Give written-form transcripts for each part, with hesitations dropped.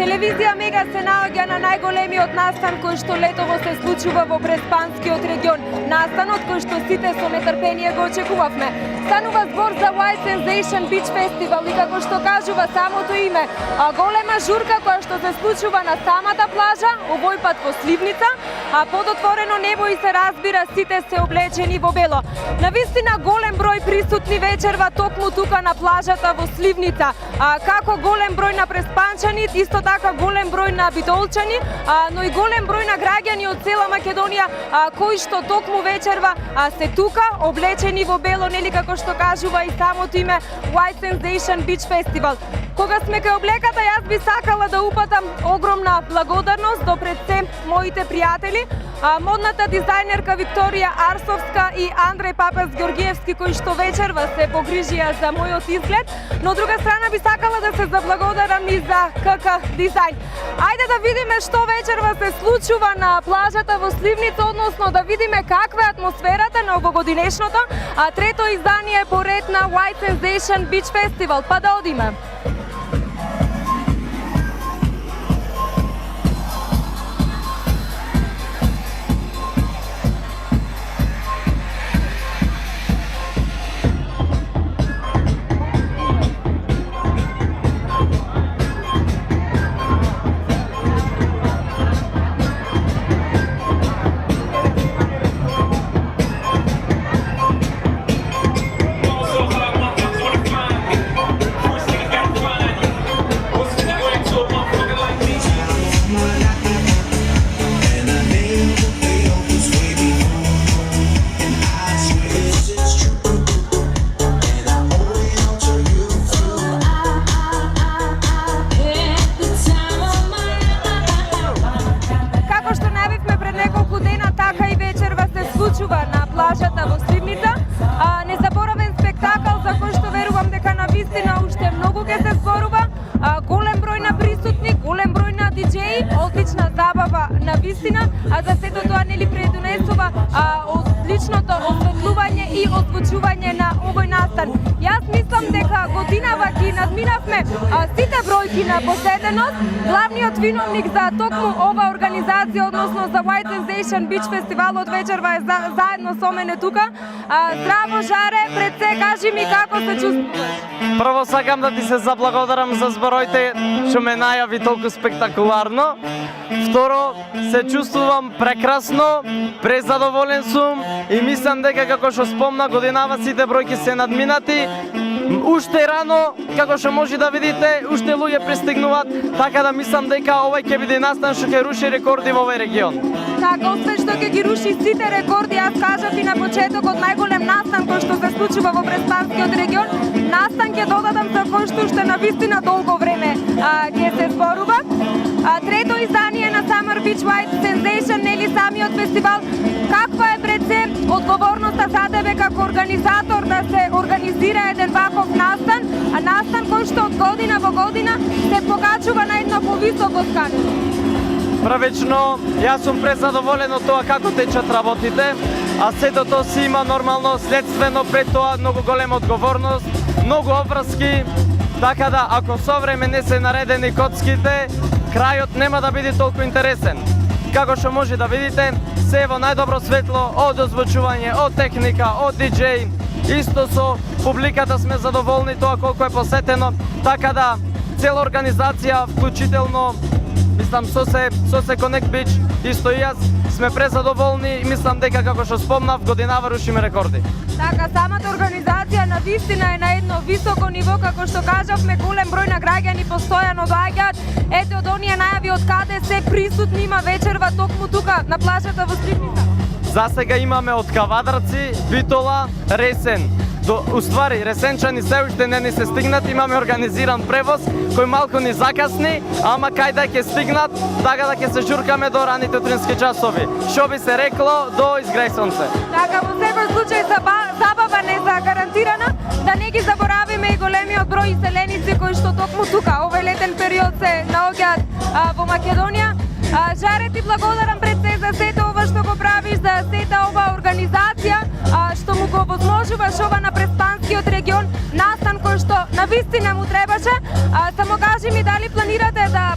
Телевизија Мега се наоѓа на најголемиот настан кој што летово се случува во Преспанскиот регион. Настанот кој што сите со нетрпение го очекувавме. Станува збор за White Sensation Beach Festival и како што кажува самото име, голема журка која што се случува на самата плажа, овој пат во Сливница, а под отворено небо и се разбира сите се облечени во бело. Навистина голем број присутни вечерва токму тука на плажата во Сливница. Како голем број на преспанчани, исто така голем број на битолчани, но и голем број на граѓани од цела Македонија кои што токму вечерва се тука облечени во бело, нели како што кажува и самото име White Sensation Beach Festival. Кога сме кај облеката, јас би сакала да упатам огромна благодарност до пред се моите пријатели, модната дизајнерка Викторија Арсовска и Андреј Папес Георгиевски кои што вечерва се погрижија за мојот изглед, но од друга страна би сакала да се заблагодарам и за КК Дизајн. Ајде да видиме што вечерва се случува на плажата во Сливница, односно да видиме каква е атмосферата на овогодинешното трето издание по ред на White Sensation Beach Festival. Па да одиме. На плажата во Сливница, незаборавен спектакл за кој што верувам дека навистина уште многу ќе се зборува, голем број на присутни, голем број на диџеи, одлична забава навистина, а за сето тоа нели предонесува одличното осветлување и озвучување на овој настан. Јас мислам дека годинава ги надминавме сите бројки на посетеност. Главниот виновник за токму ова организација, односно за White Sensation Beach Фестивалот вечерва е заедно со мене тука. Здраво, Жаре, пред се кажи ми како се чувствуваш? Прво сакам да ти се заблагодарам за збороите што ме најави толку спектакуларно. Второ, се чувствувам прекрасно, презадоволен сум и мислам дека како што спомна годинава сите бројки се надминати. Уште рано, како што може да видите, уште луѓе пристигнуваат, така да мислам дека овој ќе биде настан што ќе руши рекорди во овој регион. Така, освен што ќе ги руши сите рекорди, јас кажав и на почетокот најголем настан кој што се случува во Преспанскиот регион, настан ќе додадам за кој што уште навистина долго време ќе се зборува. Трето издание на Summer Beach White Sensation, нели самиот фестивал, каква е пред се одговорноста за тебе како организатор да се организира еден ваков настан, настан кој што од година во година се покачува на едно повисоко сканио? Првично, јас сум презадоволен од тоа како течат работите, а сето тоа си има нормално следствено пред тоа многу голема одговорност, многу обврски, така да ако со време не се наредени коцките, крајот нема да биде толку интересен. Како што може да видите, се во најдобро светло од озвучување, од техника, од диџеј, исто со публиката сме задоволни тоа колку е посетено, така да цела организација, вклучително мислам со се Connect Beach, исто и јас сме презадоволни и мислам дека како што спомнав годинава рушиме рекорди. Така, самата организација навистина е на едно високо ниво, како што кажавме, голем број на граѓани постојано доаѓаат. Ете од оние најави од каде се присутни има вечерва токму тука на плажата во Сливница. За сега имаме од Кавадарци, Битола, Ресен. Уствари, ресенчани се уште не ни се стигнат, имаме организиран превоз кој малку ни закасни, ама кај да ќе стигнат, така да ќе се журкаме до раните утрински часови. Што би се рекло, до изгреј сонце. Така, во секој случај забава не за гарантирана, да не ги заборавиме и големиот број иселеници кои што токму тука овој летен период се наоѓаат во Македонија. Жаре, ти благодарам пред се за сето ова што го правиш, за сета ова организација, што му го возможуваш ова на Преспанскиот регион, настан кој што навистина му требаше. Само кажи ми дали планирате да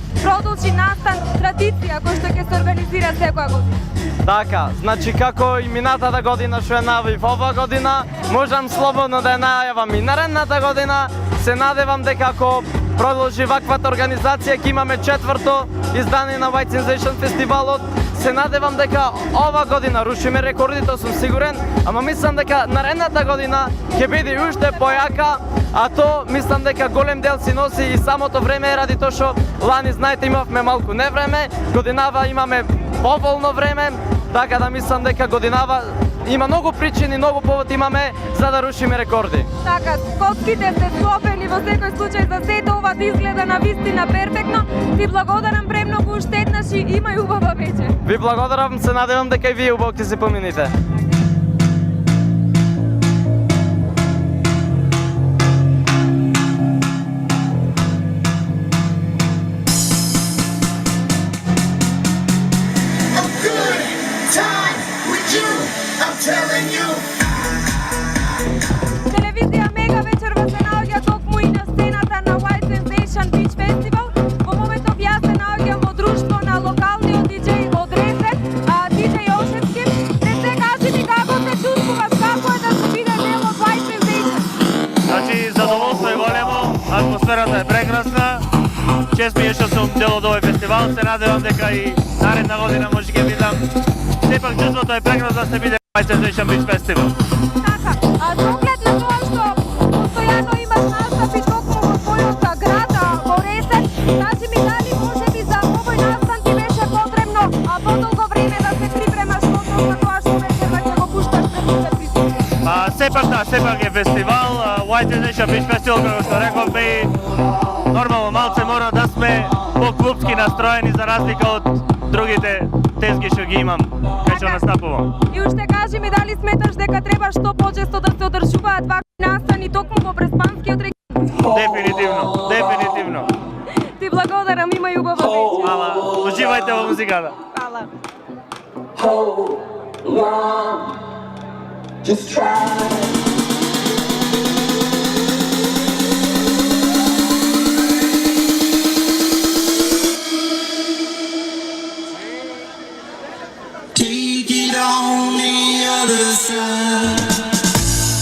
настан, традиција која што ќе се организира секоја година. Така, значи како и минатата година што ја најавив ова година, можам слободно да ја најавам и наредната година. Се надевам дека ако продолжи ваквата организација ќе имаме 4-то издание на White Sensation фестивалот. Се надевам дека ова година рушиме рекордите, сум сигурен, ама мислам дека наредната година ќе биде уште појака, а то мислам дека голем дел си носи и самото време, ради тоа што лани знаете имавме малку невреме, годинава имаме поволно време, така да мислам дека годинава има многу причини, многу повод имаме за да рушиме рекорди. Така, котките се склопени во секој случај за сето ова да изгледа на вистина перфектно. Ти благодарам премногу уште еднаш и имај убава вечер. Ви благодарам, се надевам дека и вие убаво ќе се помините. Телевизија Мега вечерва се наоѓа токму и на сцената на White Sensation Beach Festival. Во моментов јас се наоѓам во друштво на локалниот диџеј од Ресе, диџеј Ошевски. Ресе, кажи ми како се чувствуваш, како е да се биде дел од White Sensation? Значи, задоволство е големо, атмосферата е прекрасна. Чест ми е што сум дел од овој фестивал, се надевам дека и наредна година може ќе бидам. Сепак чувството е прекрасно да се биде White Sensation Beach Festival. Така, со оглед на тоа што постојано имаш настапи токму во твојот град, во Ресе, кажи ми дали може би за овој настан ти беше потребно подолго време да се припремаш во однос на тоа што вечерва ќе го пушташ пред сите присутни? Сепак е фестивал, White Sensation Beach Festival, како што рековме, и нормално малце мора да сме по-клубски настроени за разлика од другите тезги што ги имам, кај што настапувам. И уште кажи ми дали сметаш дека треба што почесто да се одржуваат вакви настани токму во Преспанскиот регион? Дефинитивно. Ти благодарам, имај убава вечер. Ала, уживајте во музиката. Фала. Hold on, just try. Take it on the other side.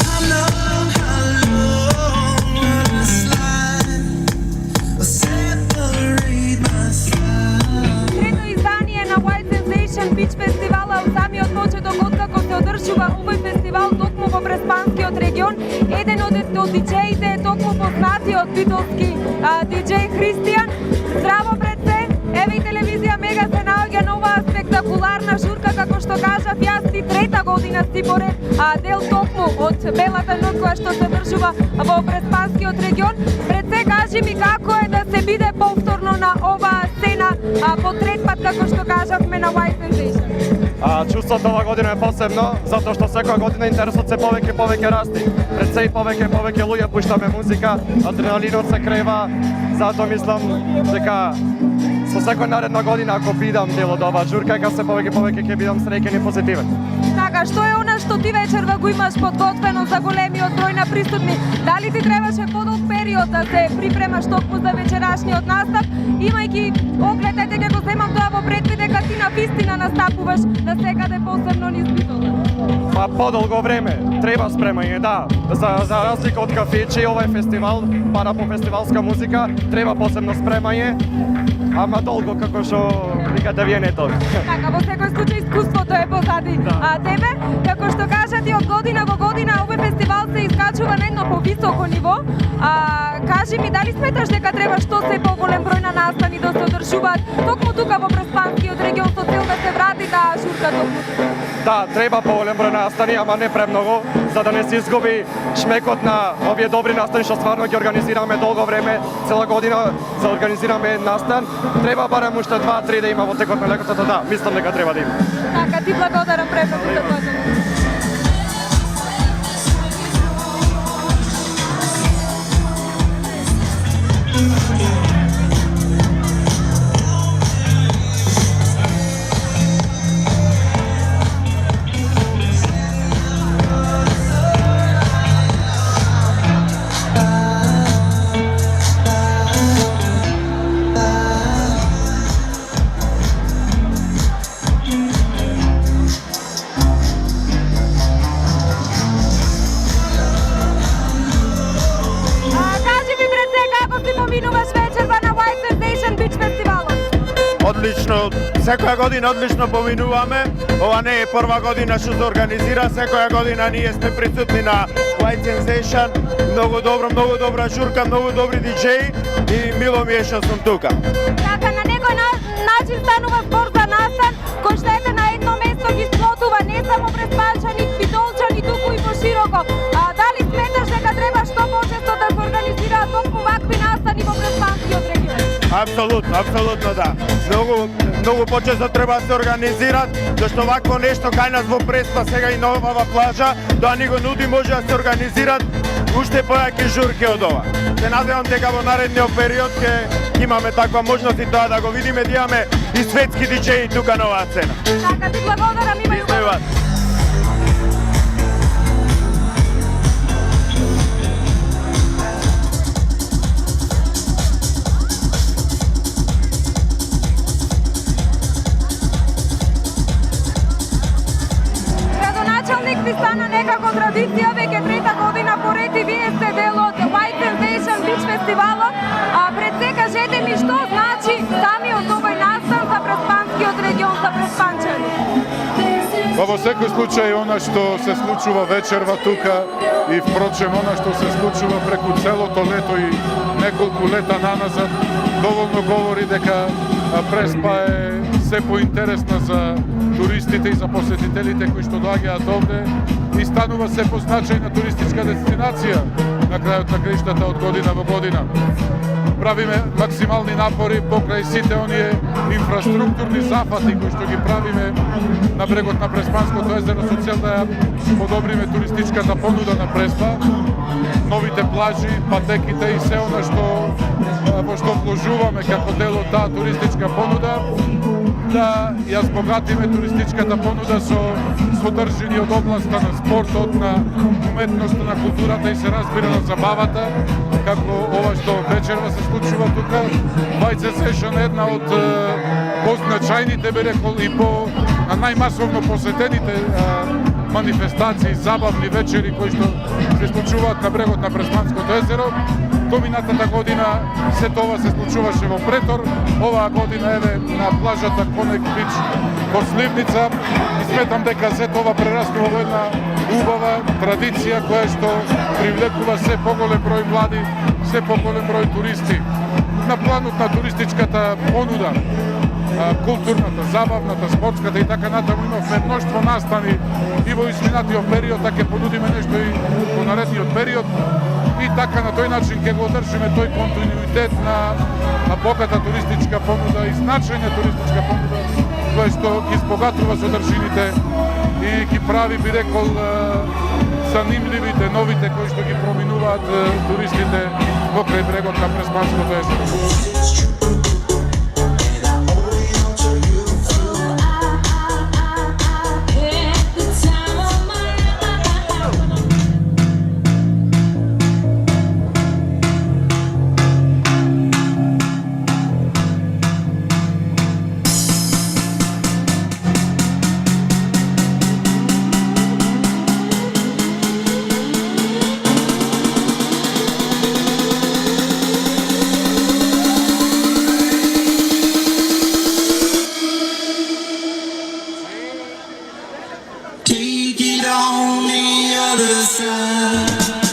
I know how long the slide will separate my side. Трето издание на White Sensation Beach фестивала од самиот почеток откако се одржува овој фестивал токму во Преспанскиот регион. Еден од диџеите е токму познатиот битолски диџеј Христијан. Здраво пред се, еве и телевизија Мега се наоѓа на оваа спектакуларна журка, како што кажав јас, ти трета година си поред дел токму од белата ноќ која што се вршува во Преспанскиот регион. Пред се кажи ми како е да се биде повторно на оваа сцена по трет пат, како што кажавме на White Sensation. Чувството ова година е посебно, затоа што секоја година интересот се повеќе расти. Пред се и повеќе луѓе пуштаме музика, адреналинот се крева, затоа мислам дека со секоја наредна година ако бидам дел од оваа журка, ќе се повеќе ќе бидам среќен и позитивен. Така, што е она што ти вечерва го имаш подготвено за големиот број на присутни? Дали ти требаше подолг период да се припремаш токму за вечерашниот настап, имајќи оглед, ете ќе го земам тоа во предвид дека ти на вистина настапуваш на секаде посебно низ Битолот? Подолго време, треба спремање, да. За разлика од кафечи, овој фестивал, пара по фестивалска музика, треба посебно спремање, ама долго како што никаде вие не тоа. Така, во секој случај искуството е позади тебе. Како што кажа ти, од година во година овој фестивал се искачува на едно повисоко ниво. Кажи ми, дали сметаш дека треба што се поголем број на настани да се одржуваат токму тука во Преспанскиот регион со цел да се врати таа журка токму? Да, треба поголем број настани, ама не премногу, за да не се изгуби шмекот на овие добри настани што стварно ги организираме долго време, цела година за организираме настан. Треба барем уште 2-3 да има во текот на летото, да, мислам дека треба да има. Така, ти благодарам премногу за тоа. Одлично, секоја година одлично поминуваме. Ова не е прва година што се организира, секоја година ние сме присутни на White Sensation. Многу добра журка, многу добри диџеи и мило ми е што сум тука. Така, на некој начин станува збор за настан, кој што ете на едно место ги сплотува не само Преспанчани, Битолчани, туку и пошироко. Дали сметаш дека треба што почесто да се организираат толку вакви настани во Преспанскиот регион? Апсолутно да. Многу почесто треба да се организираат, зашто вакво нешто кај нас во Преспа сега и новава плажа, тоа ни го нуди, може да се организираат уште појаки журки од ова. Се надевам дека во наредниот период ќе имаме таква можност и тоа да го видиме, да имаме и светски диџеи тука на оваа сцена. Така, ти благодарам, има Исто и вас. Градоначалник ви стана некако традиција, веќе трета година поред и вие сте дел од White Sensation Beach фестивалот. Пред се кажете ми што значи самиот овој настан за Преспанскиот регион, за преспанчани? Во секој случај, она што се случува вечерва тука и впрочем она што се случува преку целото лето и неколку лета наназад, доволно говори дека Преспа е се поинтересна за туристите и за посетителите кои што доаѓаат овде и станува се позначајна туристичка дестинација на крајот на краиштата од година во година. Правиме максимални напори покрај сите оние инфраструктурни зафати кои што ги правиме на брегот на Преспанското езеро со цел да подобриме туристичката понуда на Преспа, новите плажи, патеките и се она што во што вложуваме како дел од таа туристичка понуда, да ја збогатиме туристичката понуда со содржини од областа на спортот, на уметноста, на културата и се разбира на забавата, како ова што вечерва се случува тука. White Sensation е една од позначајните, би рекол, и по најмасовно посетените манифестации, забавни вечери кои што се случуваат на брегот на Преспанското езеро. Доминатата година се тоа се случуваше во Претор, оваа година еве на плажата Конект Бич во Сливница и сметам дека се тоа прераснува во една убава традиција која што привлекува се поголем број млади, се поголем број туристи. На планот на туристичката понуда, културната, забавната, спортската и така натаму имавме мноштво настани и во изминатиот период, така ќе понудиме нешто и во наредниот период и така на тој начин ќе го одржиме тој континуитет на богата туристичка понуда и значајна туристичка понуда која што ги збогатува содржините и ги прави, би рекол, занимливите, новите кои што ги проминуваат туристите покрај брегот на Преспанското езеро. Take it on the other side.